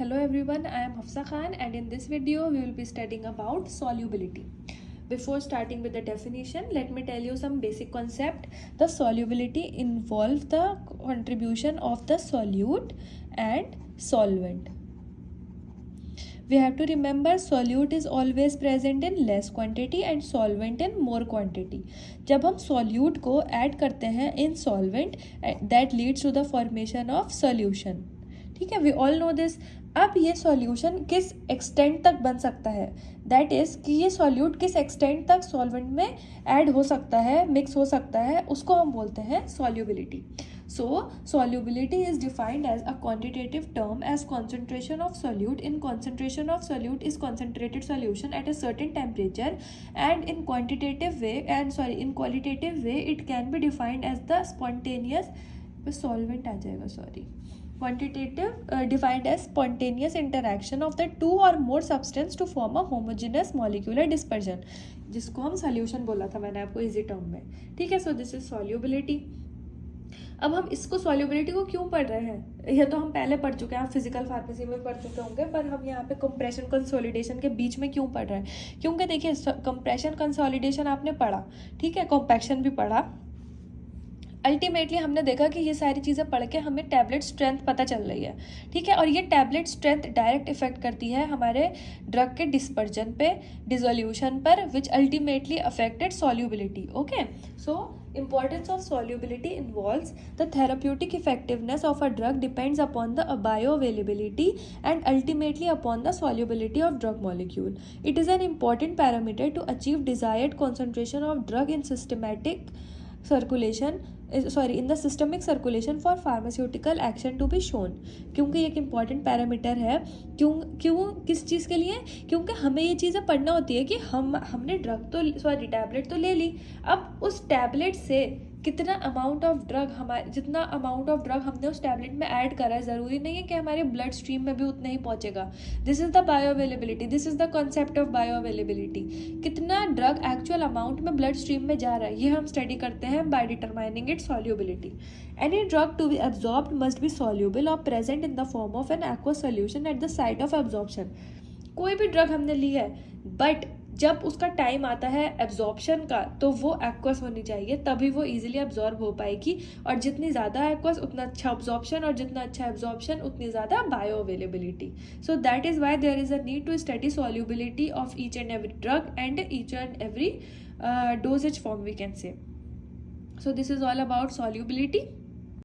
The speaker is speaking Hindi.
Hello everyone, I am Hafsa Khan and in this video we will be studying about solubility. Before starting with the definition, let me tell you some basic concept. The solubility involves the contribution of the solute and solvent. We have to remember solute is always present in less quantity and solvent in more quantity. जब हम solute को add करते हैं in solvent, that leads to the formation of solution. ठीक है, वी ऑल नो दिस. अब ये सॉल्यूशन किस एक्सटेंट तक बन सकता है, दैट इज कि ये सॉल्यूट किस एक्सटेंट तक सॉल्वेंट में ऐड हो सकता है, मिक्स हो सकता है, उसको हम बोलते हैं solubility. So solubility is defined as a quantitative term as concentration of solute. In concentration of solute is concentrated solution at a certain temperature, and in qualitative way it can be defined as the spontaneous solvent आ जाएगा quantitative defined as spontaneous interaction of the two or more substance to form a homogeneous molecular dispersion, जिसको हम solution बोला था मैंने आपको easy term में. ठीक है, so this is solubility. अब हम इसको solubility को क्यों पढ़ रहे हैं, यह तो हम पहले पढ़ चुके हैं, आप फिजिकल फार्मेसी में पढ़ चुके होंगे, पर हम यहाँ पे कंप्रेशन कंसोलिडेशन के बीच में क्यों पढ़ रहे हैं, क्योंकि देखिए कंप्रेशन कंसोलिडेशन आपने पढ़ा, ठीक है, कॉम्पैक्शन भी पढ़ा. अल्टीमेटली हमने देखा कि ये सारी चीज़ें पढ़ के हमें टैबलेट स्ट्रेंथ पता चल रही है, ठीक है, और ये टैबलेट स्ट्रेंथ डायरेक्ट इफेक्ट करती है हमारे ड्रग के डिस्पर्जन पे, डिसोल्यूशन पर, which ultimately affected solubility. Okay, so importance of solubility involves the therapeutic effectiveness of a drug depends upon the bioavailability and ultimately upon the solubility of drug molecule. It is an important parameter to achieve desired concentration of drug in systemic circulation in the systemic circulation for pharmaceutical action to be shown. क्योंकि एक इम्पॉर्टेंट पैरामीटर है, क्यों किस चीज़ के लिए, क्योंकि हमें ये चीज़ें पढ़ना होती है कि हमने टैबलेट तो ले ली, अब उस टैबलेट से कितना अमाउंट ऑफ ड्रग जितना अमाउंट ऑफ ड्रग हमने उस टैबलेट में ऐड करा है, ज़रूरी नहीं है कि हमारे ब्लड स्ट्रीम में भी उतना ही पहुंचेगा. This is the bioavailability, this is the concept of bioavailability. कितना ड्रग एक्चुअल अमाउंट में ब्लड स्ट्रीम में जा रहा है, ये हम स्टडी करते हैं by determining its solubility. Any drug to be absorbed must be soluble or present in the form of an aqueous solution at the site of absorption. कोई भी ड्रग हमने ली है, बट जब उसका टाइम आता है एब्जॉर्प्शन का तो वो एक्वस होनी चाहिए, तभी वो इजीली एब्जॉर्ब हो पाएगी, और जितनी ज़्यादा एक्वस उतना अच्छा एब्जॉर्प्शन, और जितना अच्छा एब्जॉर्प्शन उतनी ज़्यादा bioavailability. So that is why there is a need to study solubility of each and every drug and each and every dosage form we can say. So this is all about solubility.